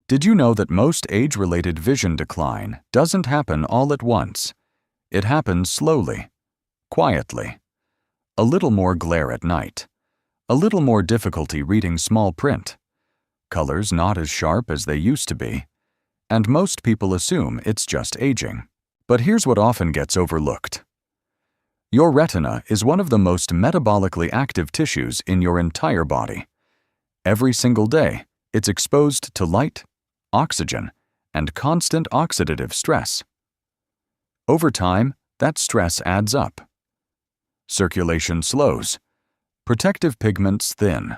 Did you know that most age-related vision decline doesn't happen all at once? It happens slowly, quietly. A little more glare at night. A little more difficulty reading small print. Colors not as sharp as they used to be. And most people assume it's just aging. But here's what often gets overlooked. Your retina is one of the most metabolically active tissues in your entire body. Every single day, it's exposed to light, oxygen, and constant oxidative stress. Over time, that stress adds up. Circulation slows. Protective pigments thin.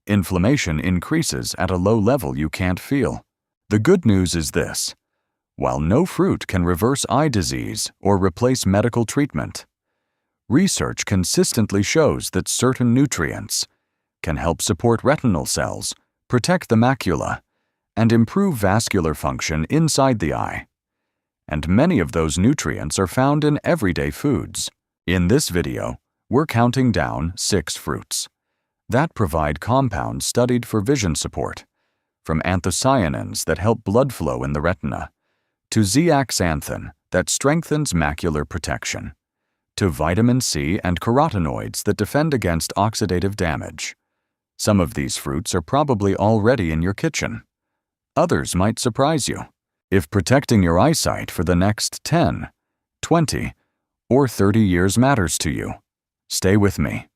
Inflammation increases at a low level you can't feel. The good news is this: while no fruit can reverse eye disease or replace medical treatment, research consistently shows that certain nutrients can help support retinal cells, protect the macula, and improve vascular function inside the eye. And many of those nutrients are found in everyday foods. In this video, we're counting down 6 fruits that provide compounds studied for vision support, from anthocyanins that help blood flow in the retina, to zeaxanthin that strengthens macular protection, to vitamin C and carotenoids that defend against oxidative damage. Some of these fruits are probably already in your kitchen. Others might surprise you. If protecting your eyesight for the next 10, 20, or 30 years matters to you, stay with me.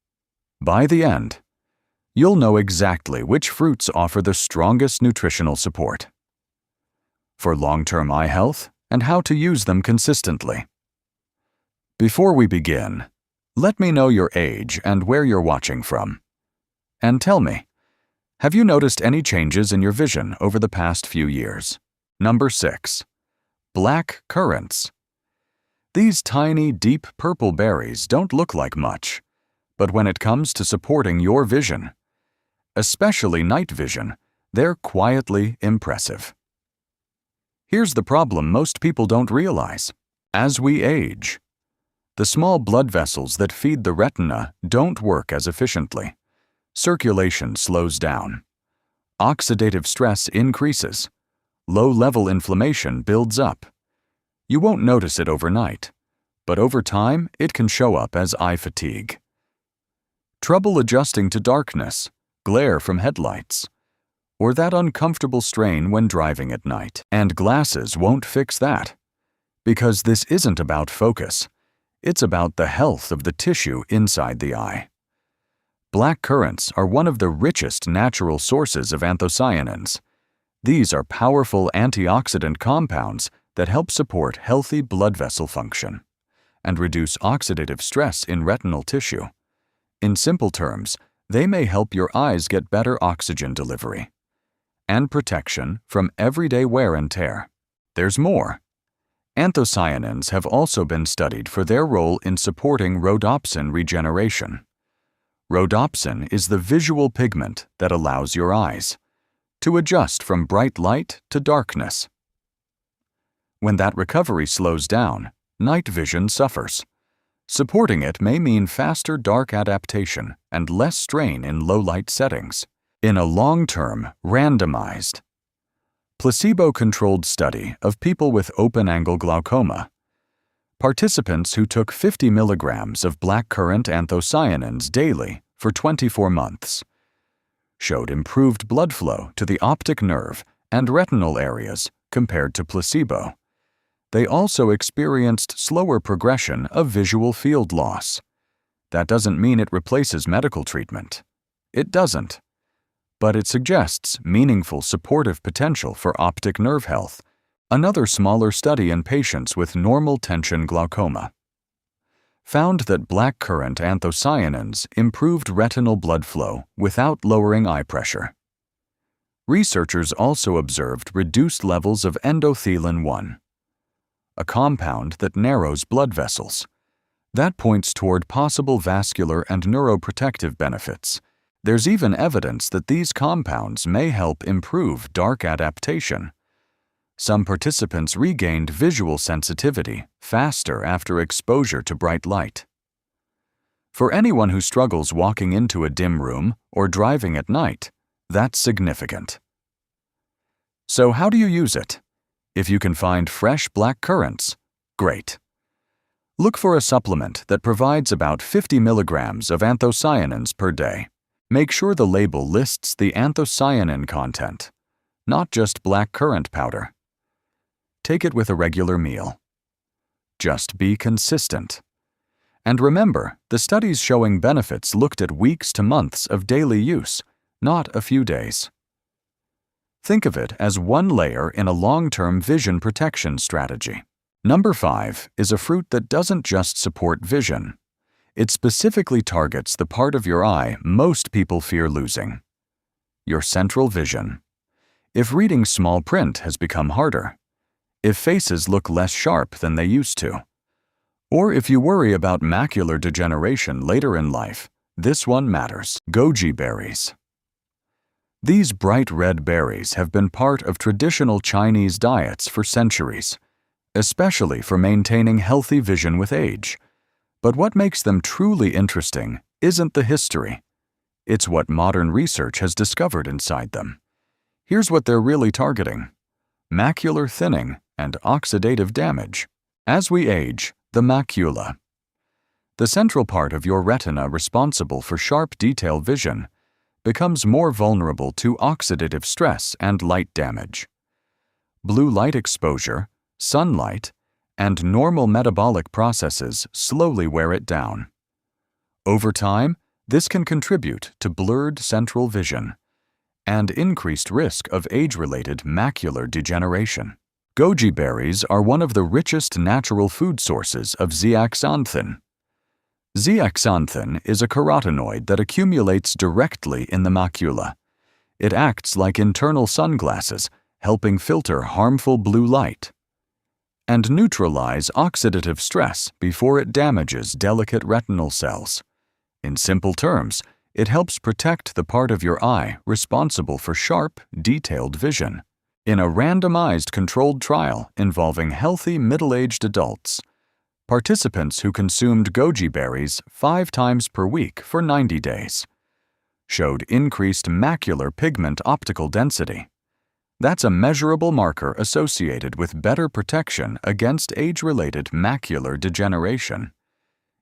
By the end, you'll know exactly which fruits offer the strongest nutritional support for long-term eye health and how to use them consistently. Before we begin, let me know your age and where you're watching from. And tell me, have you noticed any changes in your vision over the past few years? Number 6. Black currants. These tiny, deep purple berries don't look like much, but when it comes to supporting your vision, especially night vision, they're quietly impressive. Here's the problem most people don't realize. As we age, the small blood vessels that feed the retina don't work as efficiently. Circulation slows down. Oxidative stress increases. Low-level inflammation builds up. You won't notice it overnight, but over time it can show up as eye fatigue. Trouble adjusting to darkness, glare from headlights, or that uncomfortable strain when driving at night. And glasses won't fix that, because this isn't about focus. It's about the health of the tissue inside the eye. Black currants are one of the richest natural sources of anthocyanins. These are powerful antioxidant compounds that help support healthy blood vessel function and reduce oxidative stress in retinal tissue. In simple terms, they may help your eyes get better oxygen delivery and protection from everyday wear and tear. There's more. Anthocyanins have also been studied for their role in supporting rhodopsin regeneration. Rhodopsin is the visual pigment that allows your eyes to adjust from bright light to darkness. When that recovery slows down, night vision suffers. Supporting it may mean faster dark adaptation and less strain in low-light settings. In a long-term, randomized, placebo-controlled study of people with open-angle glaucoma, participants who took 50 milligrams of blackcurrant anthocyanins daily for 24 months showed improved blood flow to the optic nerve and retinal areas compared to placebo. They also experienced slower progression of visual field loss. That doesn't mean it replaces medical treatment. It doesn't. But it suggests meaningful supportive potential for optic nerve health. Another smaller study in patients with normal tension glaucoma found that blackcurrant anthocyanins improved retinal blood flow without lowering eye pressure. Researchers also observed reduced levels of endothelin-1, a compound that narrows blood vessels. That points toward possible vascular and neuroprotective benefits. There's even evidence that these compounds may help improve dark adaptation. Some participants regained visual sensitivity faster after exposure to bright light. For anyone who struggles walking into a dim room or driving at night, that's significant. So how do you use it? If you can find fresh black currants, great. Look for a supplement that provides about 50 milligrams of anthocyanins per day. Make sure the label lists the anthocyanin content, not just black currant powder. Take it with a regular meal. Just be consistent. And remember, the studies showing benefits looked at weeks to months of daily use, not a few days. Think of it as one layer in a long-term vision protection strategy. Number 5 is a fruit that doesn't just support vision. It specifically targets the part of your eye most people fear losing: your central vision. If reading small print has become harder, if faces look less sharp than they used to, or if you worry about macular degeneration later in life, this one matters. Goji berries. These bright red berries have been part of traditional Chinese diets for centuries, especially for maintaining healthy vision with age. But what makes them truly interesting isn't the history. It's what modern research has discovered inside them. Here's what they're really targeting: macular thinning and oxidative damage. As we age, the macula, the central part of your retina responsible for sharp detail vision, becomes more vulnerable to oxidative stress and light damage. Blue light exposure, sunlight, and normal metabolic processes slowly wear it down. Over time, this can contribute to blurred central vision and increased risk of age-related macular degeneration. Goji berries are one of the richest natural food sources of zeaxanthin. Zeaxanthin is a carotenoid that accumulates directly in the macula. It acts like internal sunglasses, helping filter harmful blue light and neutralize oxidative stress before it damages delicate retinal cells. In simple terms, it helps protect the part of your eye responsible for sharp, detailed vision. In a randomized controlled trial involving healthy middle-aged adults, participants who consumed goji berries 5 times per week for 90 days showed increased macular pigment optical density. That's a measurable marker associated with better protection against age-related macular degeneration.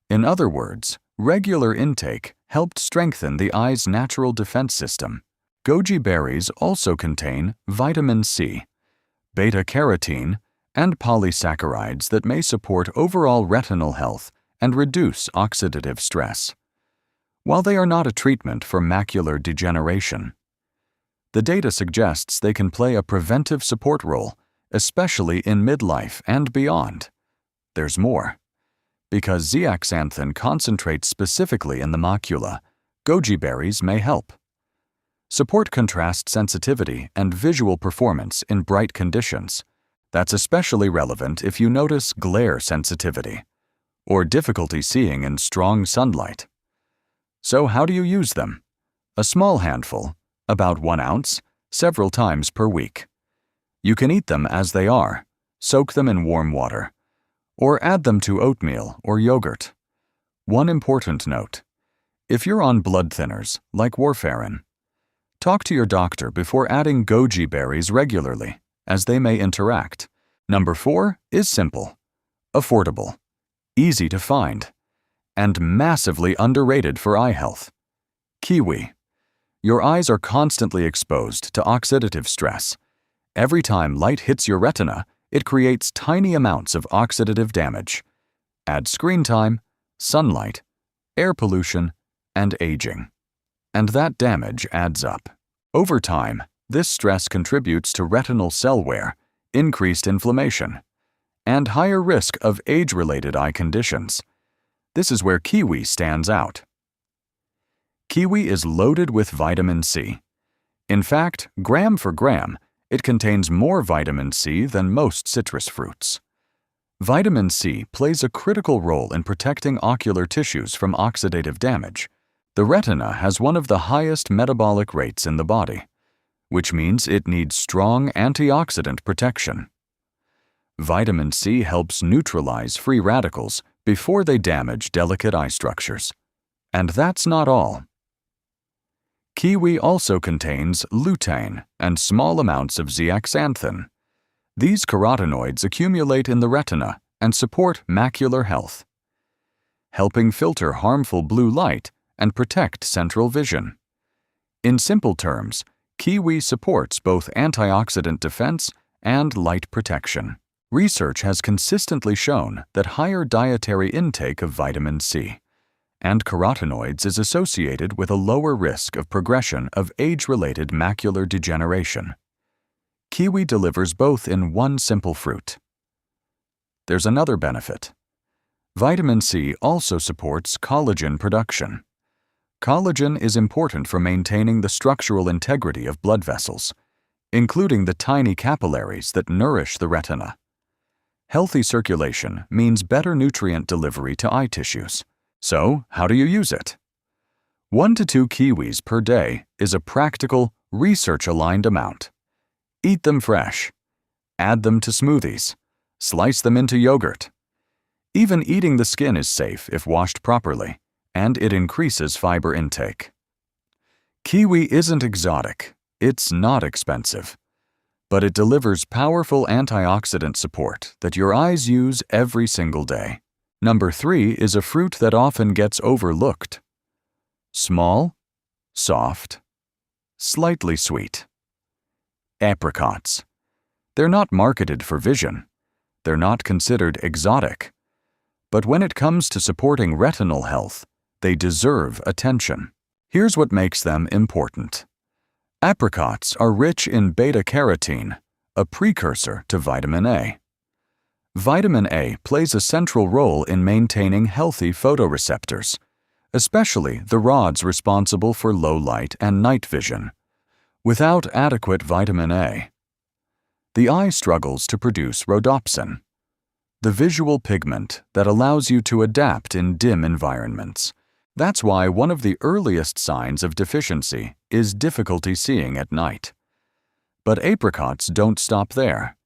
In other words, regular intake helped strengthen the eye's natural defense system. Goji berries also contain vitamin C, beta-carotene, and polysaccharides that may support overall retinal health and reduce oxidative stress. While they are not a treatment for macular degeneration, the data suggests they can play a preventive support role, especially in midlife and beyond. There's more. Because zeaxanthin concentrates specifically in the macula, goji berries may help support contrast sensitivity and visual performance in bright conditions. That's especially relevant if you notice glare sensitivity or difficulty seeing in strong sunlight. So how do you use them? A small handful, about 1 ounce, several times per week. You can eat them as they are, soak them in warm water, or add them to oatmeal or yogurt. One important note: if you're on blood thinners, like warfarin, talk to your doctor before adding goji berries regularly, as they may interact. Number 4 is simple, affordable, easy to find, and massively underrated for eye health. Kiwi. Your eyes are constantly exposed to oxidative stress. Every time light hits your retina, it creates tiny amounts of oxidative damage. Add screen time, sunlight, air pollution, and aging, and that damage adds up. Over time, this stress contributes to retinal cell wear, increased inflammation, and higher risk of age-related eye conditions. This is where kiwi stands out. Kiwi is loaded with vitamin C. In fact, gram for gram, it contains more vitamin C than most citrus fruits. Vitamin C plays a critical role in protecting ocular tissues from oxidative damage. The retina has one of the highest metabolic rates in the body, which means it needs strong antioxidant protection. Vitamin C helps neutralize free radicals before they damage delicate eye structures. And that's not all. Kiwi also contains lutein and small amounts of zeaxanthin. These carotenoids accumulate in the retina and support macular health, helping filter harmful blue light and protect central vision. In simple terms, kiwi supports both antioxidant defense and light protection. Research has consistently shown that higher dietary intake of vitamin C and carotenoids is associated with a lower risk of progression of age-related macular degeneration. Kiwi delivers both in one simple fruit. There's another benefit. Vitamin C also supports collagen production. Collagen is important for maintaining the structural integrity of blood vessels, including the tiny capillaries that nourish the retina. Healthy circulation means better nutrient delivery to eye tissues. So, how do you use it? 1 to 2 kiwis per day is a practical, research-aligned amount. Eat them fresh. Add them to smoothies. Slice them into yogurt. Even eating the skin is safe if washed properly, and it increases fiber intake. Kiwi isn't exotic. It's not expensive. But it delivers powerful antioxidant support that your eyes use every single day. Number 3 is a fruit that often gets overlooked. Small, soft, slightly sweet. Apricots. They're not marketed for vision. They're not considered exotic. But when it comes to supporting retinal health, they deserve attention. Here's what makes them important. Apricots are rich in beta-carotene, a precursor to vitamin A. Vitamin A plays a central role in maintaining healthy photoreceptors, especially the rods responsible for low light and night vision. Without adequate vitamin A, the eye struggles to produce rhodopsin, the visual pigment that allows you to adapt in dim environments. That's why one of the earliest signs of deficiency is difficulty seeing at night. But apricots don't stop there.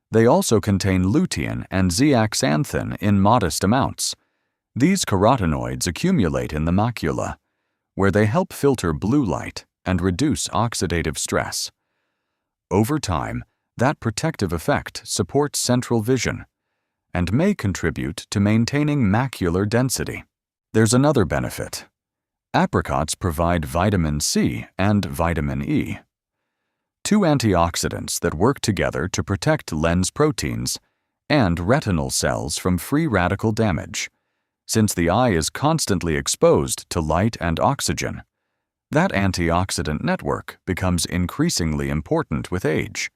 They also contain lutein and zeaxanthin in modest amounts. These carotenoids accumulate in the macula, where they help filter blue light and reduce oxidative stress. Over time, that protective effect supports central vision and may contribute to maintaining macular density. There's another benefit. Apricots provide vitamin C and vitamin E, 2 antioxidants that work together to protect lens proteins and retinal cells from free radical damage. Since the eye is constantly exposed to light and oxygen, that antioxidant network becomes increasingly important with age.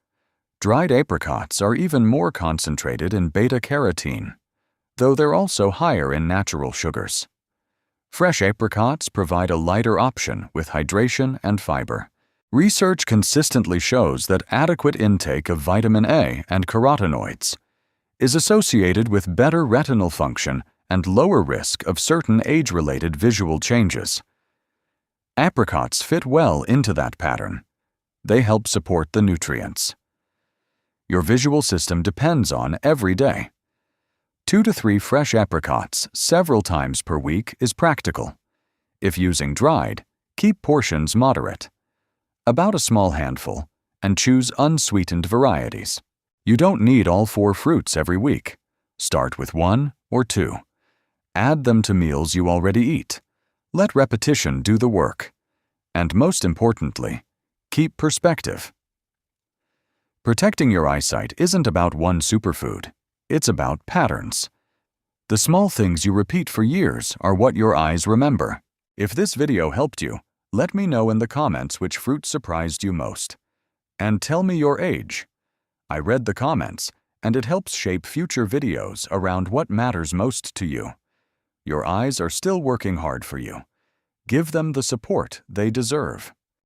Dried apricots are even more concentrated in beta-carotene, though they're also higher in natural sugars. Fresh apricots provide a lighter option with hydration and fiber. Research consistently shows that adequate intake of vitamin A and carotenoids is associated with better retinal function and lower risk of certain age-related visual changes. Apricots fit well into that pattern. They help support the nutrients your visual system depends on every day. 2 to 3 fresh apricots several times per week is practical. If using dried, keep portions moderate. About a small handful, and choose unsweetened varieties. You don't need all 4 fruits every week. Start with 1 or 2. Add them to meals you already eat. Let repetition do the work. And most importantly, keep perspective. Protecting your eyesight isn't about one superfood. It's about patterns. The small things you repeat for years are what your eyes remember. If this video helped you, let me know in the comments which fruit surprised you most. And tell me your age. I read the comments, and it helps shape future videos around what matters most to you. Your eyes are still working hard for you. Give them the support they deserve.